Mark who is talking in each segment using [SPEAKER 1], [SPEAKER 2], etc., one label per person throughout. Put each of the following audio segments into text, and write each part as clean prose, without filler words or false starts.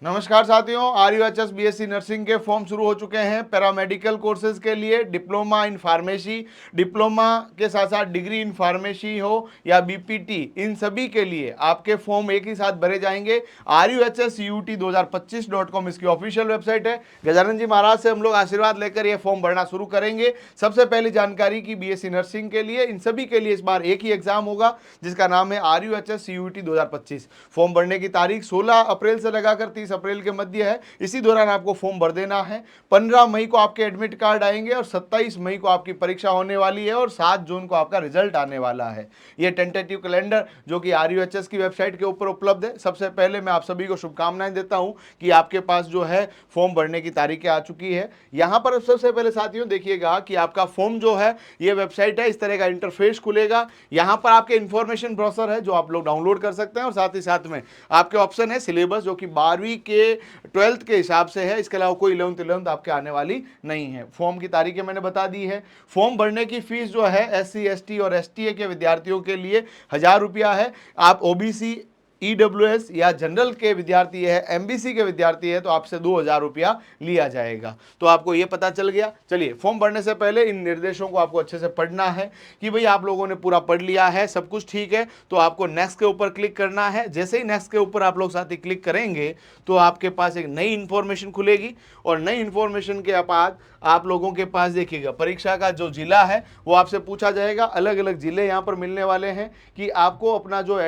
[SPEAKER 1] नमस्कार साथियों, RUHS BSc nursing के फॉर्म शुरू हो चुके हैं। पैरामेडिकल कोर्सेज के लिए डिप्लोमा इन फार्मेसी, डिप्लोमा के साथ साथ डिग्री इन फार्मेसी हो या BPT, इन सभी के लिए आपके फॉर्म एक ही साथ भरे जाएंगे। RUHSCUT2025.com इसकी ऑफिशियल वेबसाइट है। गजानन जी महाराज से हम लोग आशीर्वाद लेकर ये फॉर्म भरना शुरू करेंगे। सबसे पहली जानकारी की BSc नर्सिंग के लिए, इन सभी के लिए इस बार एक ही एग्जाम होगा जिसका नाम है RUHSCUT 2025। फॉर्म भरने की तारीख 16 अप्रैल से लगाकर 30 अप्रैल के मध्य है। इसी दौरान आपको फॉर्म भर देना है। 15 मई को आपके एडमिट कार्ड आएंगे और 27 मई को आपकी परीक्षा होने वाली है और 7 जून को आपका रिजल्ट आने वाला है। ये टेंटेटिव कैलेंडर जो कि RUHS की वेबसाइट के ऊपर उपलब्ध है। सबसे पहले मैं आप सभी को शुभकामनाएं देता हूं कि आपके पास जो है फॉर्म भरने की तारीखें आ चुकी है। यहां पर सबसे पहले साथियों देखिएगा कि आपका फॉर्म जो है, ये वेबसाइट है, इस तरह का इंटरफेस खुलेगा। यहां पर आपके इंफॉर्मेशन ब्राउज़र है जो आप लोग डाउनलोड कर सकते हैं और साथ ही साथ में आपके ऑप्शन है सिलेबस जो कि 12वीं के 12th के हिसाब से है। इसके अलावा कोई 11th आपके आने वाली नहीं है। फॉर्म की तारीखें मैंने बता दी है। फॉर्म भरने की फीस जो है SC ST और STA के विद्यार्थियों के लिए 1000 रुपया है। आप OBC EWS या जनरल के विद्यार्थी है, MBC के विद्यार्थी है तो आपसे 2000 रुपया लिया जाएगा। तो आपको ये पता चल गया। चलिए, फॉर्म भरने से पहले इन निर्देशों को आपको अच्छे से पढ़ना है कि भाई आप लोगों ने पूरा पढ़ लिया है, सब कुछ ठीक है, तो आपको नेक्स्ट के ऊपर क्लिक करना है। जैसे ही नेक्स्ट के ऊपर आप लोग साथी क्लिक करेंगे तो आपके पास एक नई इंफॉर्मेशन खुलेगी और नई इंफॉर्मेशन के बाद आप लोगों के पास देखिएगा परीक्षा का जो जिला है वो आपसे पूछा जाएगा। अलग अलग जिले यहाँ पर मिलने वाले हैं कि आपको अपना जो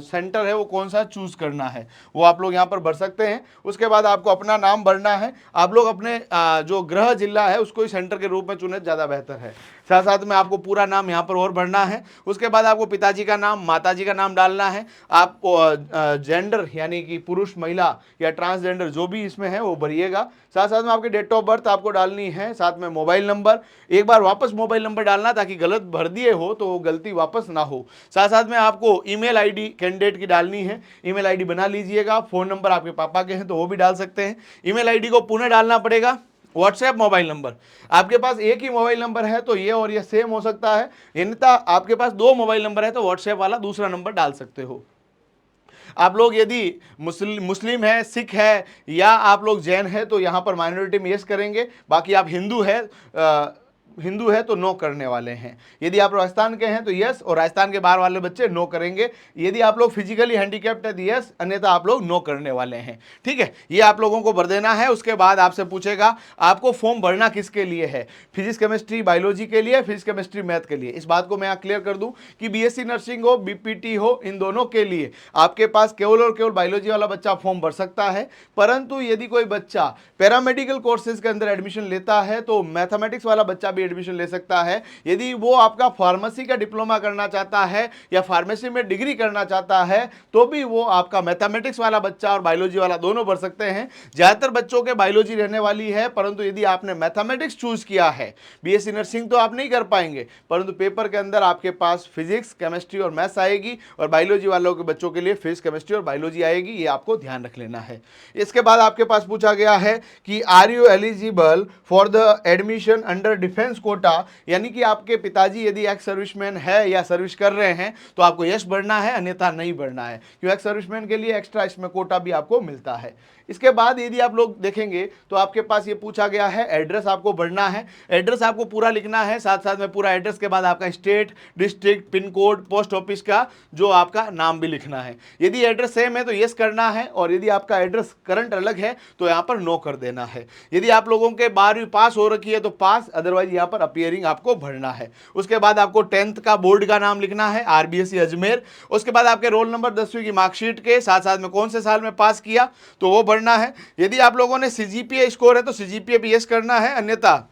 [SPEAKER 1] सेंटर है वो कौन सा चूज करना है, वो आप लोग यहाँ पर भर सकते हैं। उसके बाद आपको अपना नाम भरना है। आप लोग अपने जो गृह जिला है उसको ही सेंटर के रूप में चुने, ज़्यादा बेहतर है। साथ साथ में आपको पूरा नाम यहाँ पर और भरना है। उसके बाद आपको पिताजी का नाम, माताजी का नाम डालना है। आपको जेंडर यानी कि पुरुष, महिला या ट्रांसजेंडर जो भी इसमें है वो भरिएगा। साथ साथ में आपकी डेट ऑफ बर्थ आपको डालनी है, साथ में मोबाइल नंबर। एक बार वापस मोबाइल नंबर डालना ताकि गलत भर दिए हो तो वो गलती वापस ना हो। साथ साथ में आपको ईमेल आईडी कैंडिडेट की डालनी है। ईमेल आईडी बना लीजिएगा। फ़ोन नंबर आपके पापा के हैं तो वो भी डाल सकते हैं। ईमेल आईडी को पुनः डालना पड़ेगा। व्हाट्सएप मोबाइल नंबर, आपके पास एक ही मोबाइल नंबर है तो ये और ये सेम हो सकता है। अन्यथा आपके पास 2 मोबाइल नंबर है तो व्हाट्सएप वाला दूसरा नंबर डाल सकते हो। आप लोग यदि मुस्लिम है, सिख है या आप लोग जैन है तो यहाँ पर माइनॉरिटी में यस करेंगे। बाकी आप हिंदू है तो नो करने वाले हैं। यदि आप राजस्थान के हैं तो यस, और राजस्थान के बाहर वाले बच्चे नो करेंगे। यदि आप लोग फिजिकली हैंडीकैप्ड है तो यस, अन्यथा आप लोग नो करने वाले हैं। ठीक है, ये आप लोगों को भर देना है। उसके बाद आपसे पूछेगा आपको फॉर्म भरना किसके लिए है, फिजिक्स केमिस्ट्री बायोलॉजी के लिए, फिजिक्स केमिस्ट्री मैथ के लिए। इस बात को मैं यहाँ क्लियर कर दूं कि BSc नर्सिंग हो, BPT हो, इन दोनों के लिए आपके पास केवल और केवल बायोलॉजी वाला बच्चा फॉर्म भर सकता है। परंतु यदि कोई बच्चा पैरामेडिकल कोर्सेज के अंदर एडमिशन लेता है तो मैथमेटिक्स वाला बच्चा भी एडमिशन ले सकता है। यदि वो आपका फार्मेसी का डिप्लोमा करना चाहता है या फार्मेसी में डिग्री करना चाहता है तो भी वो आपका मैथमेटिक्स वाला बच्चा और बायोलॉजी वाला दोनों भर सकते हैं। ज्यादातर बच्चों के बायोलॉजी रहने वाली है, परंतु यदि आपने मैथमेटिक्स चूज किया है, BSc नर्सिंग तो आप नहीं कर पाएंगे, परंतु पेपर के अंदर आपके पास फिजिक्स, केमिस्ट्री और मैथ्स आएगी और बायोलॉजी वालों के बच्चों के लिए फिजिक्स, केमिस्ट्री और बायोलॉजी आएगी। ये आपको ध्यान रख लेना है। इसके बाद आपके पास पूछा गया है कि are you eligible for the admission under defence quota, यानी कि आपके पिताजी यदि एक्स सर्विसमैन है या सर्विस कर रहे हैं तो आपको यस भरना है, अन्यथा नहीं भरना है, क्योंकि एक्स सर्विसमैन के लिए एक्स्ट्रा इसमें कोटा भी आपको मिलता है। इसके बाद यदि आप लोग देखेंगे तो आपके पास ये पूछा गया है एड्रेस आपको भरना है। एड्रेस आपको पूरा लिखना है, साथ साथ में पूरा एड्रेस के बाद आपका state, district, pin code, post office का जो आपका नाम भी लिखना है। यदि एड्रेस सेम है तो यस करना है और यदि आपका एड्रेस करंट अलग है तो यहाँ पर नो कर देना है। यदि आप लोगों के 12वीं पास हो रखी है तो पास, अदरवाइज यहाँ पर अपीयरिंग आपको भरना है। उसके बाद आपको 10th का बोर्ड का नाम लिखना है, RBSc अजमेर। उसके बाद आपके रोल नंबर, 10वीं की मार्कशीट के साथ साथ में कौन से साल में पास किया तो वो भरना है। यदि आप लोगों ने CGPA स्कोर है तो CGPA भी यस करना है, अन्यथा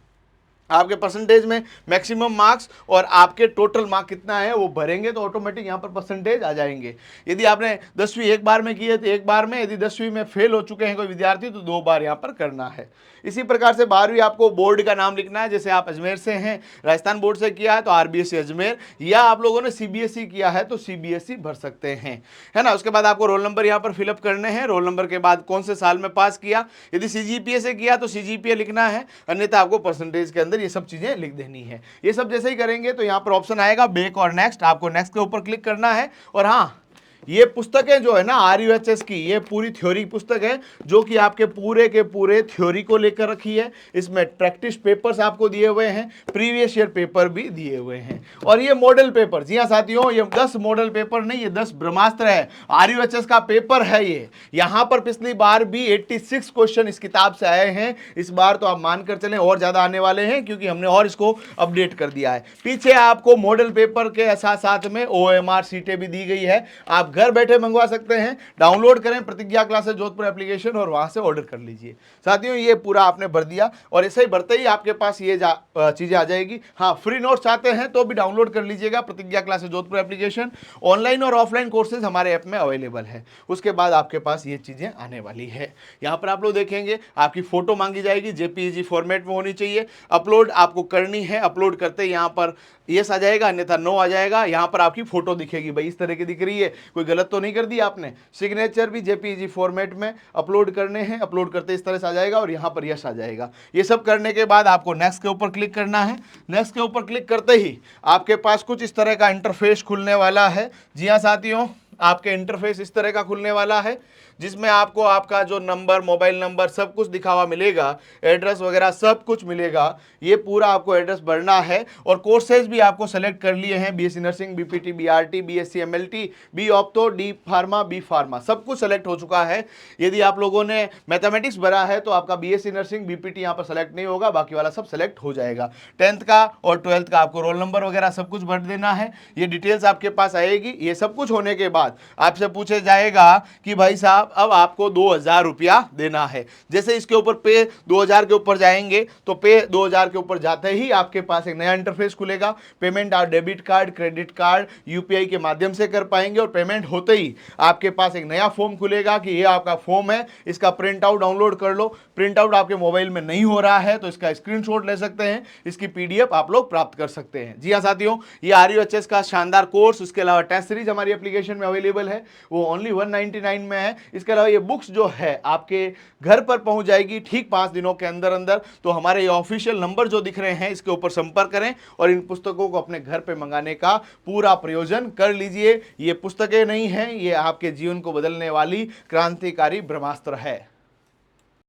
[SPEAKER 1] आपके परसेंटेज में मैक्सिमम मार्क्स और आपके टोटल मार्क कितना है वो भरेंगे तो ऑटोमेटिक यहाँ पर परसेंटेज आ जाएंगे। यदि आपने 10वीं एक बार में की है तो एक बार में, यदि 10वीं में फेल हो चुके हैं कोई विद्यार्थी तो 2 बार यहाँ पर करना है। इसी प्रकार से 12वीं आपको बोर्ड का नाम लिखना है। जैसे आप अजमेर से हैं, राजस्थान बोर्ड से किया है तो RBSc अजमेर, या आप लोगों ने CBSE किया है तो CBSE भर सकते हैं, है ना। उसके बाद आपको रोल नंबर यहाँ पर फिलअप करने हैं। रोल नंबर के बाद कौन से साल में पास किया, यदि CGPA से किया तो CGPA लिखना है, अन्यथा आपको परसेंटेज के अंदर ये सब चीजें लिख देनी है। ये सब जैसे ही करेंगे तो यहाँ पर ऑप्शन आएगा बैक और नेक्स्ट, आपको नेक्स्ट के ऊपर क्लिक करना है। और हाँ, ये पुस्तकें जो है ना RUHS की, ये पूरी थ्योरी पुस्तक है जो कि आपके पूरे के पूरे थ्योरी को लेकर रखी है। इसमें प्रैक्टिस पेपर्स आपको दिए हुए हैं, प्रीवियस ईयर पेपर भी दिए हुए हैं, और ये मॉडल पेपर। जी हाँ साथियों, ये 10 मॉडल पेपर नहीं, ये 10 ब्रह्मास्त्र है, RUHS का पेपर है ये। यहां पर पिछली बार भी 86 क्वेश्चन इस किताब से आए हैं, इस बार तो आप मानकर चलें और ज्यादा आने वाले हैं, क्योंकि हमने और इसको अपडेट कर दिया है। पीछे आपको मॉडल पेपर के साथ साथ में OMR सीटें भी दी गई है, आप घर बैठे मंगवा सकते हैं। डाउनलोड करें प्रतिज्ञा क्लासेस जोधपुर एप्लीकेशन और वहां से ऑर्डर कर लीजिए। साथियों ये पूरा आपने भर दिया, और ऐसे ही भरते ही आपके पास ये चीजें आ जाएगी। हाँ, फ्री नोट्स चाहते हैं तो भी डाउनलोड कर लीजिएगा प्रतिज्ञा क्लासेस जोधपुर एप्लीकेशन। ऑनलाइन और ऑफलाइन कोर्सेज हमारे ऐप में अवेलेबल है। उसके बाद आपके पास ये चीजें आने वाली है। यहाँ पर आप लोग देखेंगे आपकी फोटो मांगी जाएगी, JPEG फॉर्मेट में होनी चाहिए। अपलोड आपको करनी है, अपलोड करते ही यहाँ पर यस आ जाएगा, अन्यथा नो आ जाएगा। यहाँ पर आपकी फोटो दिखेगी, भाई इस तरह की दिख रही है, कोई गलत तो नहीं कर दी आपने। सिग्नेचर भी JPEG फॉर्मेट में अपलोड करने हैं, अपलोड करते इस तरह से आ जाएगा, और यहाँ पर यस आ जाएगा। ये सब करने के बाद आपको नेक्स्ट के ऊपर क्लिक करना है। नेक्स्ट के ऊपर क्लिक करते ही आपके पास कुछ इस तरह का इंटरफेस खुलने वाला है। जी हाँ साथियों, आपके इंटरफेस इस तरह का खुलने वाला है, जिसमें आपको आपका जो नंबर, मोबाइल नंबर सब कुछ दिखा हुआ मिलेगा, एड्रेस वगैरह सब कुछ मिलेगा। ये पूरा आपको एड्रेस भरना है, और कोर्सेज भी आपको सेलेक्ट कर लिए हैं, BSc nursing, BPT, BRT, BSc MLT, B opto, D pharma, B pharma, सब कुछ सेलेक्ट हो चुका है। यदि आप लोगों ने मैथमेटिक्स भरा है तो आपका BSc नर्सिंग, BPT यहाँ पर सेलेक्ट नहीं होगा, बाकी वाला सब सेलेक्ट हो जाएगा। 10th का और 12th का आपको रोल नंबर वगैरह सब कुछ भर देना है। ये डिटेल्स आपके पास आएगी। ये सब कुछ होने के बाद आपसे पूछे जाएगा कि भाई साहब अब आपको 2000 रुपया देना है। जैसे इसके ऊपर पे 2000 के ऊपर जाएंगे तो पे 2000 के ऊपर जाते ही आपके पास एक नया इंटरफेस खुलेगा। पेमेंट आप debit card, credit card, UPI के माध्यम से कर पाएंगे, और पेमेंट होते ही आपके पास एक नया फॉर्म खुलेगा कि ये आपका फॉर्म है, इसका प्रिंट आउट डाउनलोड कर लो। प्रिंट आउट आपके मोबाइल में नहीं हो रहा है तो इसका स्क्रीनशॉट ले सकते हैं, इसकी PDF आप लोग प्राप्त कर सकते हैं। जी हाँ साथियों, ये RUHS का शानदार कोर्स, उसके अलावा टेस्ट सीरीज हमारी एप्लीकेशन में अवेलेबल है, वो ओनली 199 में है। इसके अलावा ये बुक्स जो है आपके घर पर पहुंच जाएगी ठीक 5 दिनों के अंदर अंदर। तो हमारे ये ऑफिशियल नंबर जो दिख रहे हैं इसके ऊपर संपर्क करें और इन पुस्तकों को अपने घर पे मंगाने का पूरा प्रयोजन कर लीजिए। ये पुस्तकें नहीं हैं, ये आपके जीवन को बदलने वाली क्रांतिकारी ब्रह्मास्त्र है।